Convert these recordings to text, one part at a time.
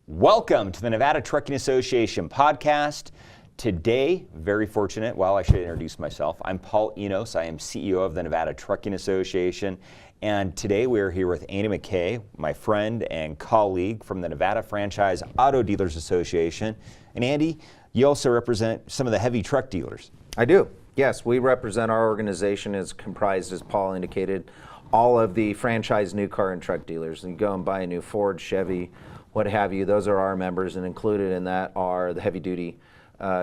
Welcome to the Nevada Trucking Association podcast. Today, very fortunate, I should introduce myself. I'm Paul Enos. I am CEO of the Nevada Trucking Association. And today we are here with Andy MacKay, my friend and colleague from the Nevada Franchise Auto Dealers Association. And Andy, you also represent some of the heavy truck dealers. I do. Yes, we represent, our organization is comprised, as Paul indicated, all of the franchise new car and truck dealers. And you go and buy a new Ford, Chevy, what have you, those are our members, and included in that are the heavy duty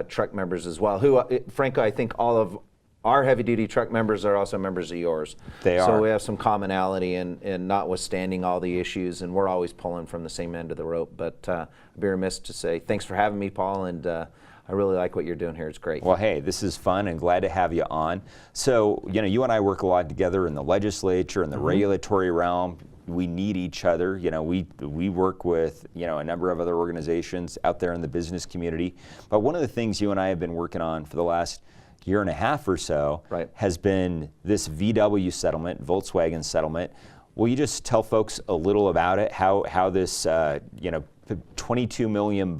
truck members as well, who frankly I think all of our heavy duty truck members are also members of yours. They are. So we have some commonality in notwithstanding all the issues, and we're always pulling from the same end of the rope. But I'd be remiss to say thanks for having me, Paul, and I really like what you're doing here. It's great. Well, hey, this is fun and glad to have you on. So, you and I work a lot together in the legislature and the regulatory realm. We need each other. We work with, a number of other organizations out there in the business community. But one of the things you and I have been working on for the last year and a half or so has been this VW settlement, Volkswagen settlement. Will you just tell folks a little about it, how this, $22 million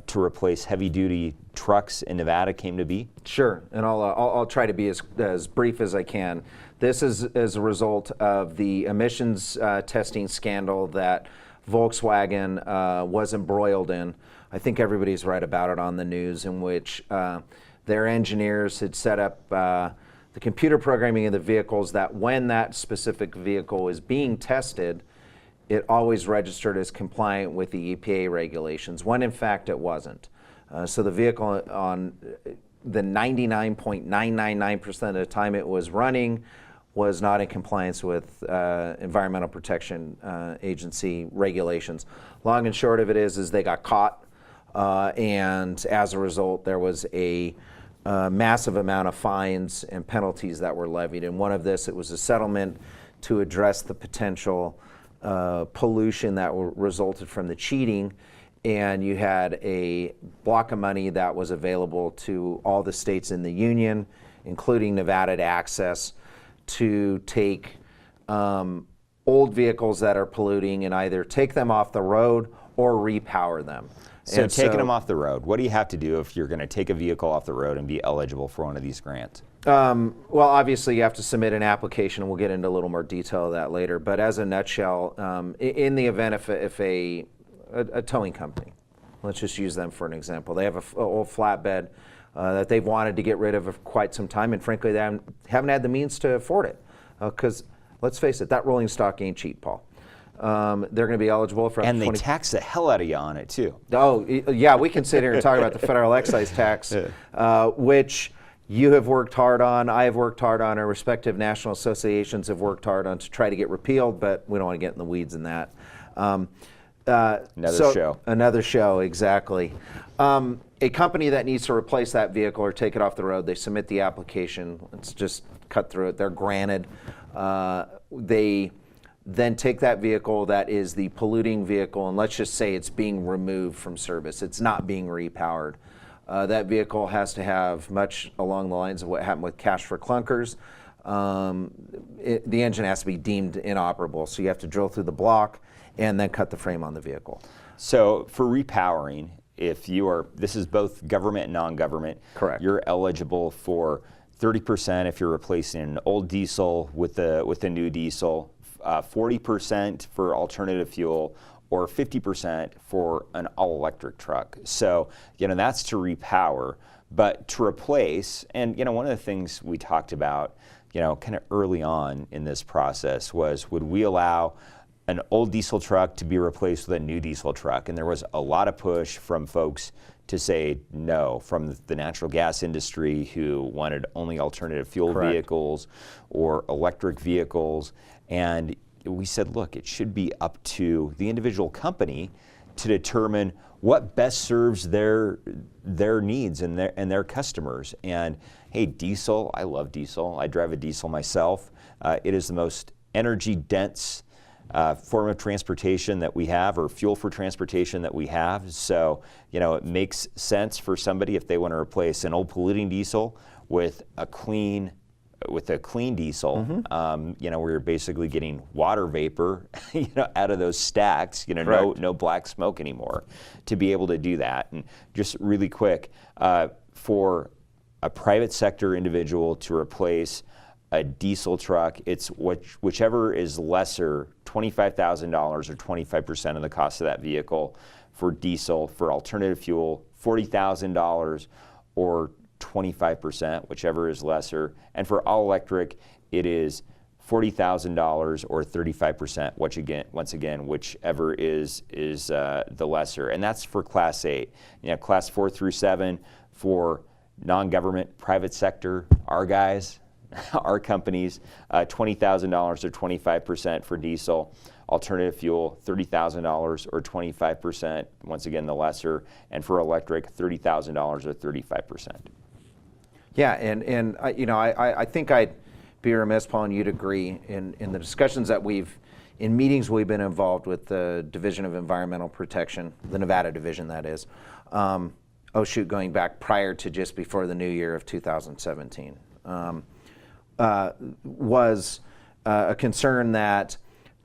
to replace heavy-duty trucks in Nevada came to be? Sure, and I'll try to be as brief as I can. This is as a result of the emissions testing scandal that Volkswagen was embroiled in. I think everybody's read about it on the news, in which their engineers had set up the computer programming of the vehicles that when that specific vehicle is being tested, it always registered as compliant with the EPA regulations, when in fact it wasn't. So the vehicle, on the 99.999% of the time it was running, was not in compliance with Environmental Protection Agency regulations. Long and short of it is they got caught, and as a result there was a massive amount of fines and penalties that were levied. And one of this, it was a settlement to address the potential pollution that resulted from the cheating, and you had a block of money that was available to all the states in the union, including Nevada, to access to take old vehicles that are polluting and either take them off the road or repower them. So taking them off the road, what do you have to do if you're going to take a vehicle off the road and be eligible for one of these grants? Well, obviously you have to submit an application, and we'll get into a little more detail of that later. But as a nutshell, in the event if a towing company, let's just use them for an example, they have an old flatbed that they've wanted to get rid of for quite some time, and frankly they haven't had the means to afford it. Because let's face it, that rolling stock ain't cheap, Paul. They're going to be eligible for and they tax the hell out of you on it too. Oh yeah, we can sit here and talk about the federal excise tax, which you have worked hard on, I have worked hard on, our respective national associations have worked hard on to try to get repealed, but we don't want to get in the weeds in that. Another show, exactly. A company that needs to replace that vehicle or take it off the road, they submit the application. Let's just cut through it. They're granted. They then take that vehicle that is the polluting vehicle, and let's just say it's being removed from service. It's not being repowered. That vehicle has to have, much along the lines of what happened with Cash for Clunkers, the engine has to be deemed inoperable. So you have to drill through the block and then cut the frame on the vehicle. So for repowering, this is both government and non-government. Correct. You're eligible for 30% if you're replacing an old diesel with a new diesel, 40% for alternative fuel, or 50% for an all-electric truck. So, that's to repower. But to replace, and one of the things we talked about, kind of early on in this process was, would we allow an old diesel truck to be replaced with a new diesel truck? And there was a lot of push from folks to say no, from the natural gas industry, who wanted only alternative fuel vehicles or electric vehicles. And we said, look, it should be up to the individual company to determine what best serves their needs and their customers. And hey, diesel, I love diesel. I drive a diesel myself. It is the most energy dense form of transportation that we have, or fuel for transportation that we have. So, it makes sense for somebody, if they want to replace an old polluting diesel with a clean a clean diesel, where you're basically getting water vapor, out of those stacks, no black smoke anymore, to be able to do that. And just really quick, for a private sector individual to replace a diesel truck, it's whichever is lesser, $25,000 or 25% of the cost of that vehicle. For diesel, for alternative fuel, $40,000 or 25%, whichever is lesser. And for all electric, it is $40,000 or 35%, once again, whichever is the lesser. And that's for Class 8. Class 4 through 7 for non-government, private sector, our guys, our companies, $20,000 or 25% for diesel. Alternative fuel, $30,000 or 25%, once again the lesser. And for electric, $30,000 or 35%. Yeah, and I think I'd be remiss, Paul, and you'd agree, in the discussions that in meetings we've been involved with the Division of Environmental Protection, the Nevada division that is, going back prior to just before the new year of 2017, was a concern that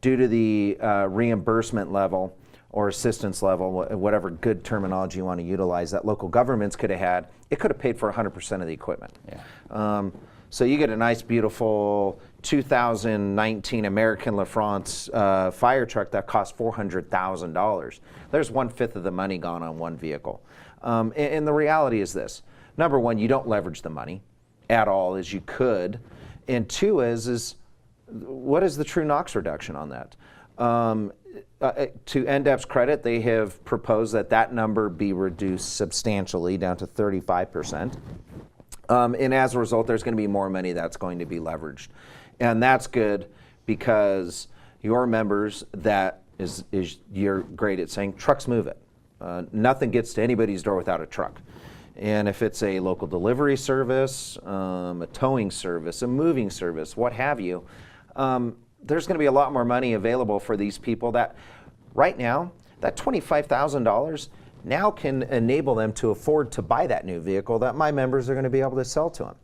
due to the reimbursement level or assistance level, whatever good terminology you want to utilize, that local governments could have had, it could have paid for 100% of the equipment. Yeah. So you get a nice, beautiful 2019 American LaFrance fire truck that costs $400,000. There's 1/5 of the money gone on one vehicle. And the reality is this. Number one, you don't leverage the money at all as you could. And two is what is the true NOx reduction on that? To NDEP's credit, they have proposed that number be reduced substantially down to 35%. And as a result, there's going to be more money that's going to be leveraged. And that's good because your members, that is you're great at saying, trucks move it. Nothing gets to anybody's door without a truck. And if it's a local delivery service, a towing service, a moving service, what have you, there's going to be a lot more money available for these people that right now, that $25,000 now can enable them to afford to buy that new vehicle that my members are going to be able to sell to them.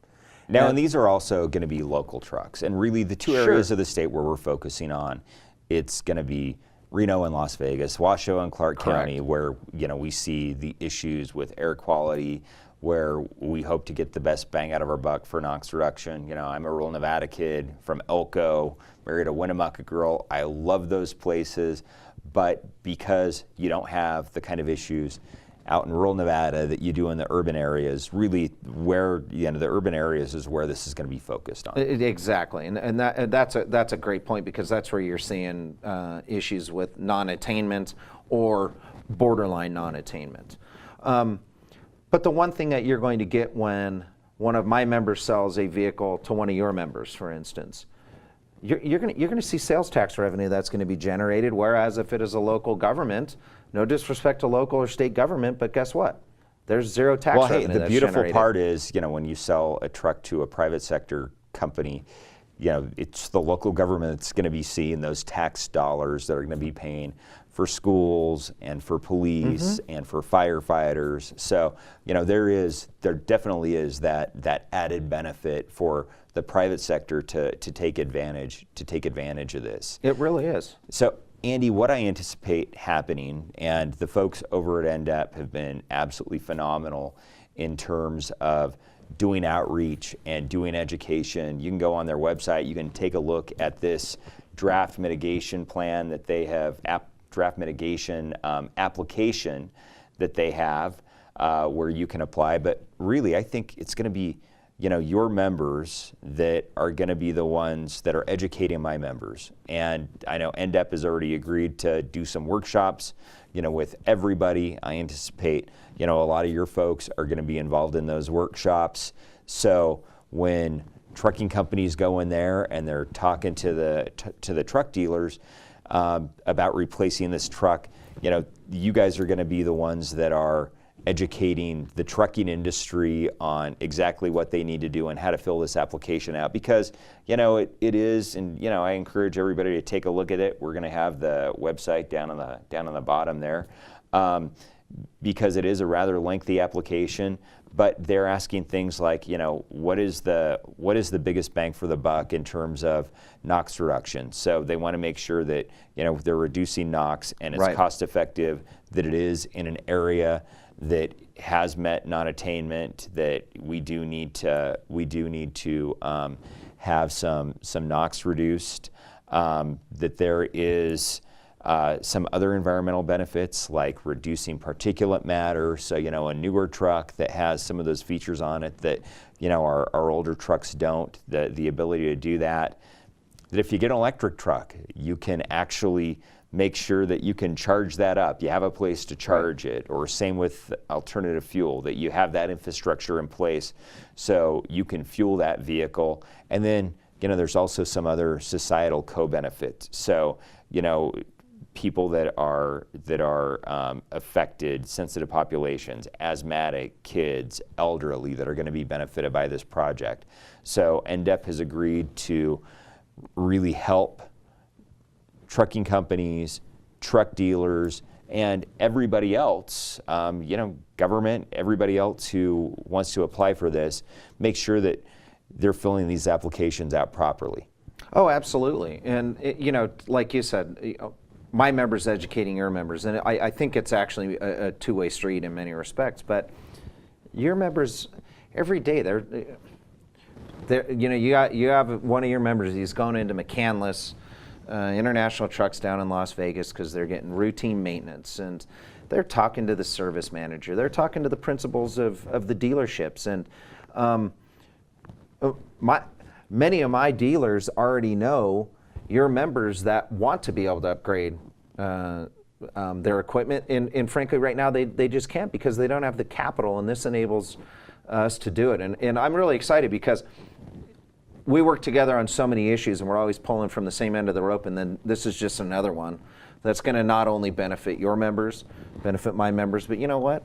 Now, and these are also going to be local trucks. And really the two areas of the state where we're focusing on, it's going to be Reno and Las Vegas, Washoe and Clark County, where we see the issues with air quality, where we hope to get the best bang out of our buck for NOx reduction. I'm a rural Nevada kid from Elko, married a Winnemucca girl. I love those places, but because you don't have the kind of issues out in rural Nevada that you do in the urban areas, really where the urban areas is where this is going to be focused on. Exactly, and that's a great point, because that's where you're seeing issues with non-attainment or borderline non-attainment. But the one thing that you're going to get when one of my members sells a vehicle to one of your members, for instance, you're going to see sales tax revenue that's going to be generated, whereas if it is a local government, no disrespect to local or state government, but guess what? There's zero tax revenue. Well, hey, the beautiful part is, when you sell a truck to a private sector company, it's the local government that's going to be seeing those tax dollars that are going to be paying for schools and for police and for firefighters. So, there definitely is that added benefit for the private sector to take advantage of this. It really is. So, Andy, what I anticipate happening, and the folks over at NDEP have been absolutely phenomenal in terms of doing outreach and doing education. You can go on their website, you can take a look at this draft mitigation plan that they have, draft mitigation application that they have where you can apply. But really, I think it's going to be your members that are going to be the ones that are educating my members. And I know NDEP has already agreed to do some workshops, with everybody. I anticipate, a lot of your folks are going to be involved in those workshops. So when trucking companies go in there and they're talking to the truck dealers about replacing this truck, you guys are going to be the ones that are educating the trucking industry on exactly what they need to do and how to fill this application out, because it is, and I encourage everybody to take a look at it. We're going to have the website down on the bottom there, because it is a rather lengthy application, but they're asking things like, what is the biggest bang for the buck in terms of NOx reduction? So they want to make sure that they're reducing NOx and it's cost effective, that it is in an area that has met non-attainment, that we do need to have some NOx reduced, that there is some other environmental benefits like reducing particulate matter. So, a newer truck that has some of those features on it that, our older trucks don't, the ability to do that. That if you get an electric truck, you can actually make sure that you can charge that up. You have a place to charge it, or same with alternative fuel, that you have that infrastructure in place so you can fuel that vehicle. And then, there's also some other societal co-benefits. So, people that are affected, sensitive populations, asthmatic, kids, elderly, that are going to be benefited by this project. So NDEP has agreed to really help trucking companies, truck dealers, and everybody else, government, everybody else who wants to apply for this, make sure that they're filling these applications out properly. Oh, absolutely. And, like you said, my members educating your members, and I think it's actually a two-way street in many respects, but your members, every day, you have one of your members, he's going into McCandless International Trucks down in Las Vegas because they're getting routine maintenance, and they're talking to the service manager, they're talking to the principals of the dealerships, and many of my dealers already know your members that want to be able to upgrade their equipment, and frankly right now they just can't because they don't have the capital, and this enables us to do it. And I'm really excited because we work together on so many issues and we're always pulling from the same end of the rope, and then this is just another one that's going to not only benefit your members, benefit my members, but you know what?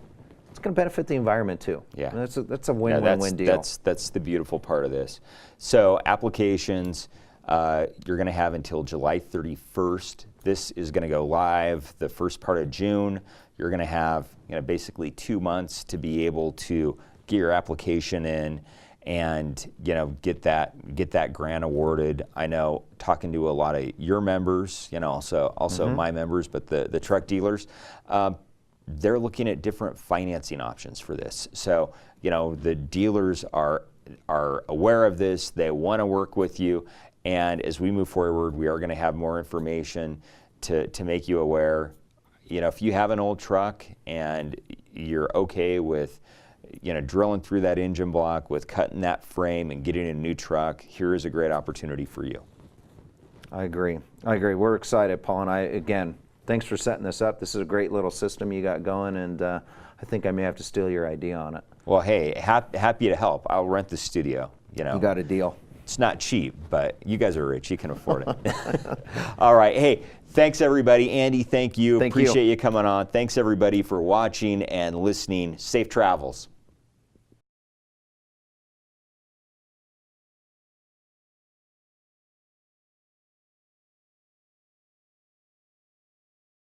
It's going to benefit the environment too. Yeah, that's a win-win-win deal. That's the beautiful part of this. So applications, you're going to have until July 31st. This is going to go live the first part of June. You're going to have basically 2 months to be able to get your application in and get that grant awarded. I know, talking to a lot of your members, also my members, but the truck dealers, they're looking at different financing options for this. So the dealers are aware of this. They want to work with you. And as we move forward, we are going to have more information to make you aware. If you have an old truck and you're okay with, drilling through that engine block, with cutting that frame and getting a new truck, here is a great opportunity for you. I agree. We're excited, Paul, and again, thanks for setting this up. This is a great little system you got going, and I think I may have to steal your idea on it. Well, hey, happy to help. I'll rent the studio. You got a deal. It's not cheap, but you guys are rich. You can afford it. All right. Hey, thanks, everybody. Andy, thank you. Appreciate you coming on. Thanks, everybody, for watching and listening. Safe travels.